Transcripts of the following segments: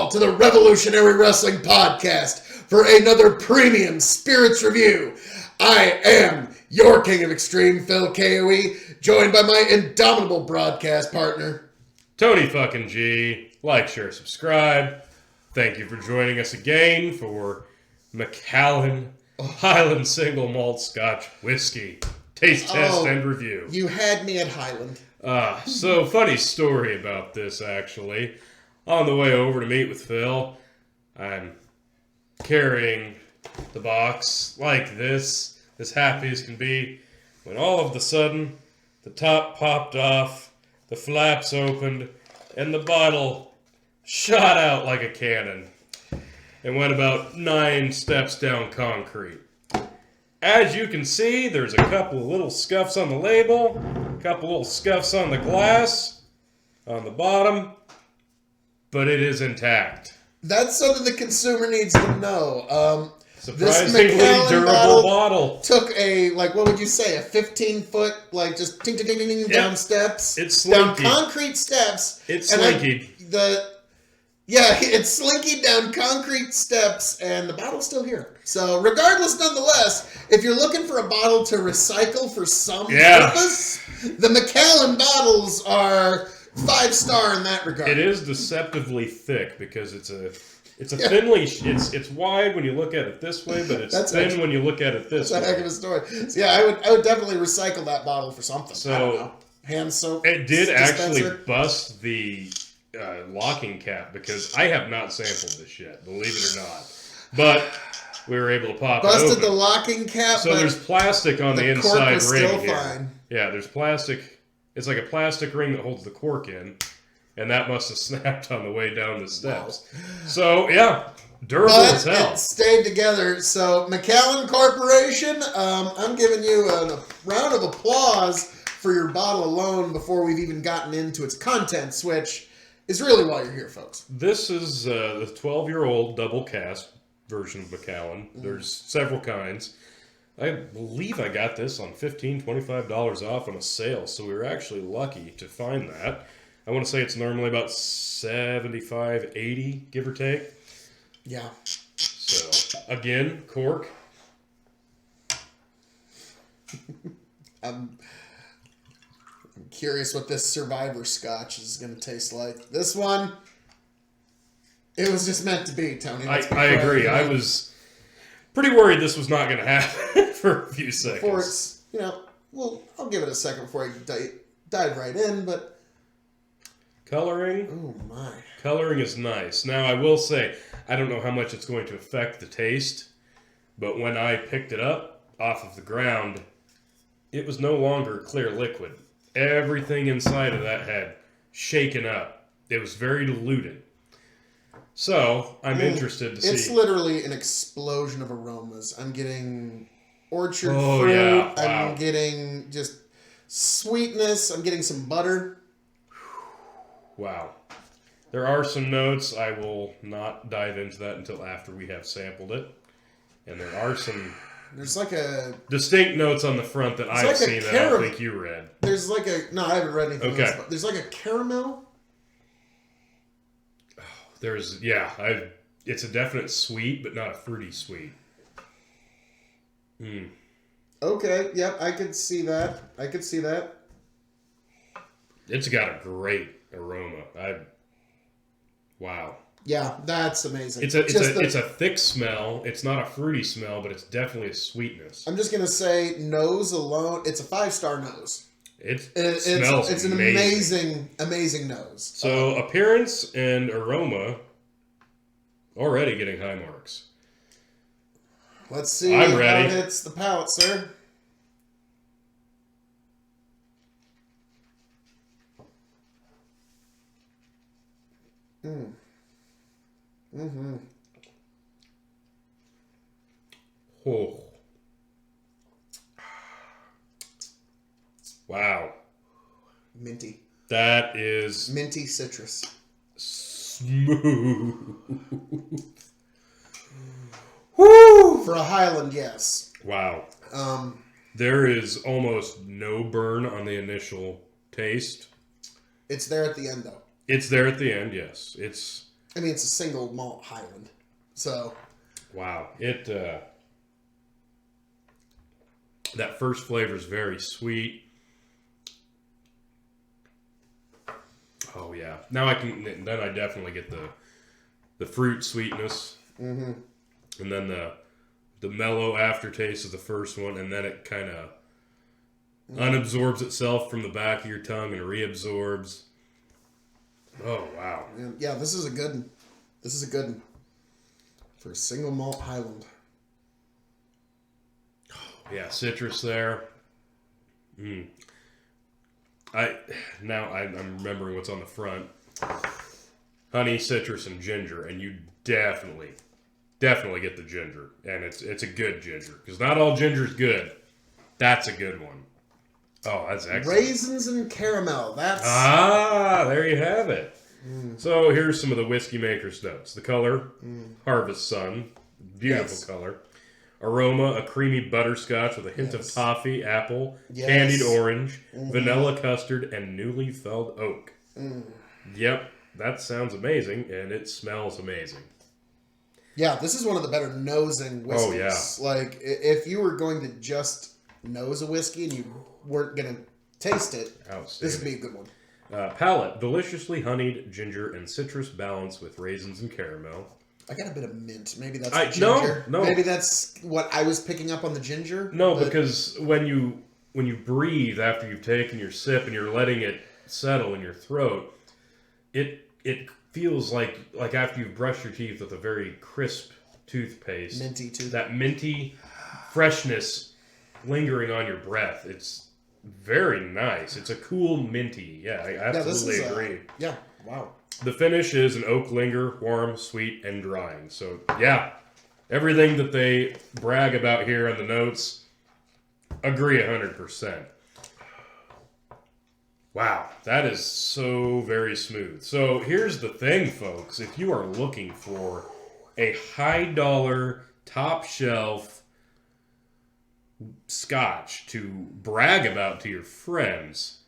all to the Revolutionary Wrestling Podcast for another premium spirits review. I am your King of Extreme, Phil KOE, joined by my indomitable broadcast partner, Tony fucking G. Like, share, subscribe. Thank you for joining us again for Macallan Highland Single Malt Scotch Whisky taste test and review. You had me at Highland. So funny story about this, actually. On the way over to meet with Phil, I'm carrying the box like this, as happy as can be, when all of a sudden, the top popped off, the flaps opened, and the bottle shot out like a cannon and went about 9 steps down concrete. As you can see, there's a couple of little scuffs on the label, a couple little scuffs on the glass, on the bottom, but it is intact. That's something the consumer needs to know. Surprisingly durable bottle. Took a, like, what would you say, a 15-foot, like, just ting, ting, ting, ting, ting, down steps. It's slinky. Down concrete steps. It's slinky. It's slinky down concrete steps, and the bottle's still here. So, regardless, nonetheless, if you're looking for a bottle to recycle for some purpose, the Macallan bottles are 5-star in that regard. It is deceptively thick because it's thinly, it's wide when you look at it this way, but it's thin when you look at it this way. That's a heck of a story. So, yeah, I would definitely recycle that bottle for something. So, I don't know. Hand soap. It did actually dispenser. bust the locking cap because I have not sampled this yet, believe it or not. But we were able to pop it open. Busted the locking cap. So there's plastic on the inside cork was ring still here. fine. Yeah, there's plastic. It's like a plastic ring that holds the cork in, and that must have snapped on the way down the steps. Wow. So yeah, durable as hell. It stayed together. So Macallan Corporation, I'm giving you a round of applause for your bottle alone before we've even gotten into its contents, which is really why you're here, folks. This is the 12-year-old double cast version of Macallan. There's several kinds. I believe I got this on $15, $25 off on a sale, so we were actually lucky to find that. I want to say it's normally about $75, $80, give or take. Yeah. So, again, cork. I'm curious what this Survivor Scotch is going to taste like. This one, it was just meant to be, Tony. I agree. I was pretty worried this was not going to happen for a few seconds. Before it's, I'll give it a second before I dive right in, but... Coloring? Oh, my. Coloring is nice. Now, I will say, I don't know how much it's going to affect the taste, but when I picked it up off of the ground, it was no longer clear liquid. Everything inside of that had shaken up. It was very diluted. So, I'm interested to see. It's literally an explosion of aromas. I'm getting orchard fruit. Yeah. Wow. I'm getting just sweetness. I'm getting some butter. Wow. There are some notes. I will not dive into that until after we have sampled it. And there are some... There's like a... distinct notes on the front that I've seen that I don't think you read. There's like a... No, I haven't read anything else. But there's like a caramel. Oh, there's... Yeah, it's a definite sweet, but not a fruity sweet. Okay, yep, I could see that. It's got a great aroma. Wow. Yeah, that's amazing. It's a thick smell. It's not a fruity smell, but it's definitely a sweetness. I'm just gonna say, nose alone, it's a 5-star nose. It smells it's amazing. an amazing nose. So appearance and aroma already getting high marks. Let's see I'm ready. how it hits the palate, sir. Mm-hmm. Oh. Wow. Minty. That is... minty citrus. Smooth. Woo! For a Highland, yes. Wow. There is almost no burn on the initial taste. It's there at the end, though. It's there at the end, yes. It's I mean, it's a single malt Highland. So. Wow. That first flavor is very sweet. Oh, yeah. Now then I definitely get the fruit sweetness. Mm-hmm. And then the mellow aftertaste of the first one, and then it kind of unabsorbs itself from the back of your tongue and reabsorbs. Oh, wow. Yeah, this is a good one. This is a good one. For a single malt Highland. Yeah, citrus there. I'm remembering what's on the front. Honey, citrus, and ginger, and you definitely get the ginger, and it's a good ginger because not all ginger's good. That's a good one. Oh, that's excellent. Raisins and caramel. There you have it. So here's some of the whiskey maker's notes. The color, Harvest Sun, beautiful color. Aroma, a creamy butterscotch with a hint of toffee, apple, candied orange, vanilla custard, and newly felled oak. Yep, that sounds amazing, and it smells amazing. Yeah, this is one of the better nosing whiskeys. Oh, yeah. Like, if you were going to just nose a whiskey and you weren't going to taste it, this would be a good one. Palate, deliciously honeyed ginger and citrus balance with raisins and caramel. I got a bit of mint. Maybe that's the ginger. No. Maybe that's what I was picking up on the ginger. No, because when you breathe after you've taken your sip and you're letting it settle in your throat, it feels like after you've brushed your teeth with a very crisp toothpaste. Minty toothpaste. That minty freshness lingering on your breath. It's very nice. It's a cool minty. Yeah, I absolutely agree. Yeah, wow. The finish is an oak linger, warm, sweet, and drying. So, yeah, everything that they brag about here in the notes, agree 100%. Wow, that is so very smooth. So, here's the thing, folks. If you are looking for a high-dollar, top-shelf scotch to brag about to your friends,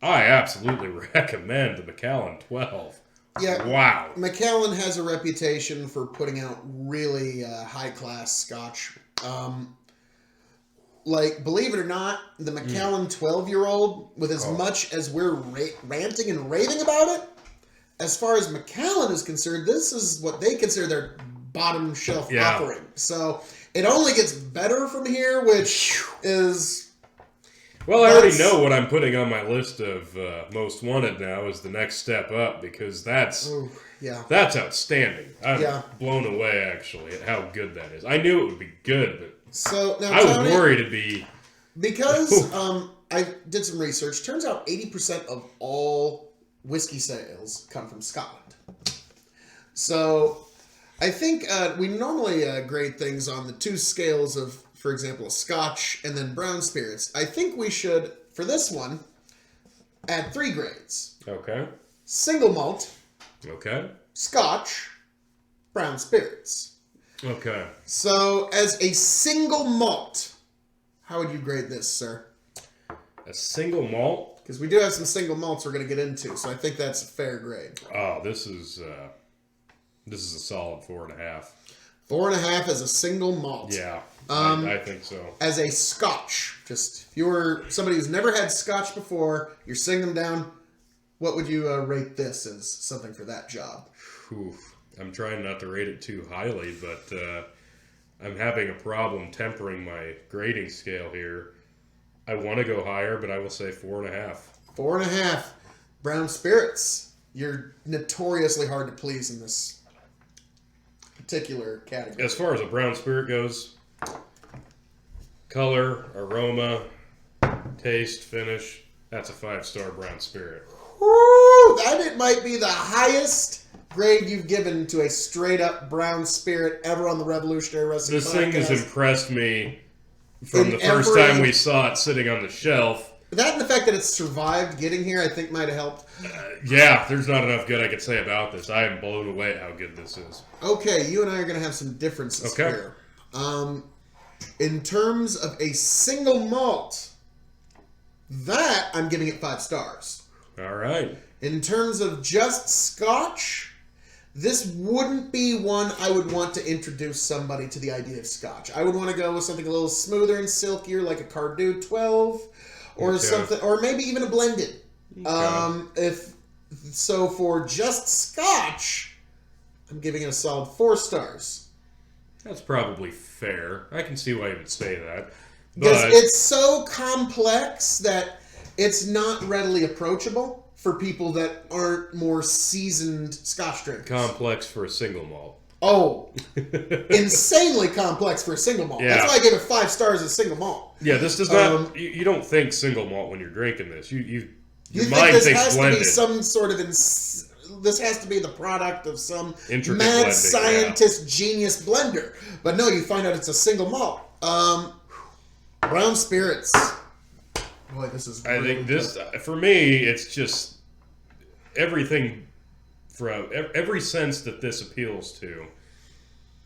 I absolutely recommend the Macallan 12. Yeah. Wow. Macallan has a reputation for putting out really high-class scotch. Believe it or not, the Macallan 12-year-old, with as much as we're ranting and raving about it, as far as Macallan is concerned, this is what they consider their bottom shelf offering. So it only gets better from here, which is... Well, I already know what I'm putting on my list of most wanted now is the next step up because that's outstanding. I'm blown away, actually, at how good that is. I knew it would be good, but so now, I was worried it'd be... Because I did some research. Turns out 80% of all whiskey sales come from Scotland. So I think we normally grade things on the two scales of, for example, a Scotch and then brown spirits. I think we should, for this one, add 3 grades. Okay. Single malt. Okay. Scotch. Brown spirits. Okay. So, as a single malt, how would you grade this, sir? A single malt? Because we do have some single malts we're going to get into, so I think that's a fair grade. Oh, this is a solid 4.5. 4.5 as a single malt. Yeah, I think so. As a Scotch, just if you were somebody who's never had Scotch before, you're sitting them down, what would you rate this as something for that job? Oof. I'm trying not to rate it too highly, but I'm having a problem tempering my grading scale here. I want to go higher, but I will say 4.5. 4.5. Brown spirits. You're notoriously hard to please in this particular category. As far as a brown spirit goes, color, aroma, taste, finish, that's a 5-star brown spirit. Woo! That might be the highest grade you've given to a straight-up brown spirit ever on the Revolutionary Wrestling This Podcast. thing has impressed me from the first time we saw it sitting on the shelf. That and the fact that it's survived getting here, I think, might have helped. Yeah, there's not enough good I could say about this. I am blown away at how good this is. Okay, you and I are going to have some differences here. In terms of a single malt, that I'm giving it 5 stars. All right. In terms of just Scotch, this wouldn't be one I would want to introduce somebody to the idea of Scotch. I would want to go with something a little smoother and silkier, like a Cardew 12, or something, or maybe even a blended. If so, for just Scotch, I'm giving it a solid 4 stars. That's probably fair. I can see why you would say that. Because But it's so complex that it's not readily approachable for people that aren't more seasoned Scotch drinkers. complex for a single malt. Oh, insanely complex for a single malt. Yeah. That's why I gave it 5 stars as a single malt. Yeah, this does not. You don't think single malt when you're drinking this. Your You mind think this thinks has blended. to be some sort of this has to be the product of some Intricate mad blending, scientist genius blender. But no, you find out it's a single malt. Brown spirits. Boy, this is. I really think this, good. for me, it's just everything from every sense that this appeals to.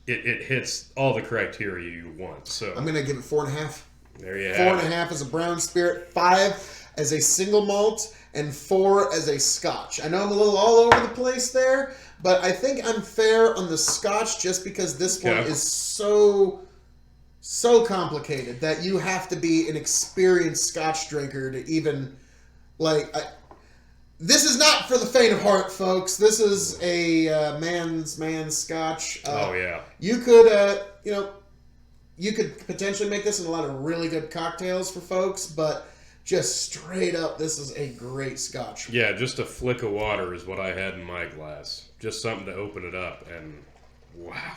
It hits all the criteria you want. So I'm gonna give it 4.5. there you have 4.5 as a brown spirit, 5 as a single malt, and 4 as a Scotch. I know I'm a little all over the place there, but I think I'm fair on the Scotch just because this one is so complicated that you have to be an experienced Scotch drinker to even this is not for the faint of heart, folks. This is a man's Scotch. Oh yeah. You could you could potentially make this in a lot of really good cocktails for folks, but just straight up, this is a great Scotch. Yeah, just a flick of water is what I had in my glass. Just something to open it up, and wow.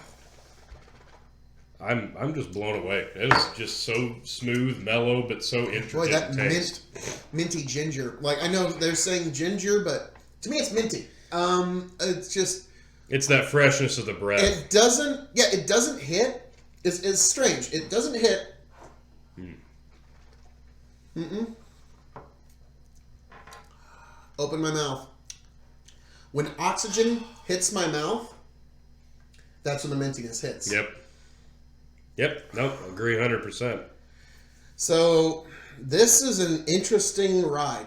I'm just blown away. It's just so smooth, mellow, but so intricate. Boy, that taste. minty ginger. Like, I know they're saying ginger, but to me it's minty. It's just... It's that freshness of the breath. It doesn't hit. It's strange. It doesn't hit. Open my mouth. When oxygen hits my mouth, that's when the mintiness hits. Yep. Nope. Agree 100%. So this is an interesting ride.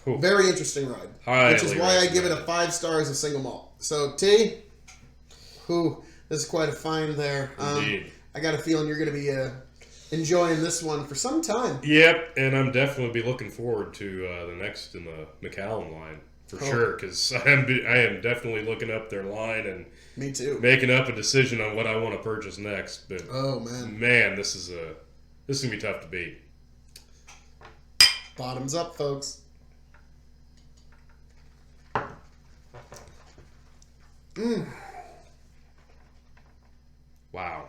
Ooh. Very interesting ride. Highly which is why I give it a recommended. 5 stars a single malt. So T, this is quite a find there. Indeed. I got a feeling you're going to be enjoying this one for some time. Yep, and I'm definitely be looking forward to the next in the Macallan line for sure, because I am definitely looking up their line and Me too. making up a decision on what I want to purchase next. But Oh man, this is gonna be tough to beat. Bottoms up, folks. Wow.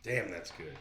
Damn, that's good.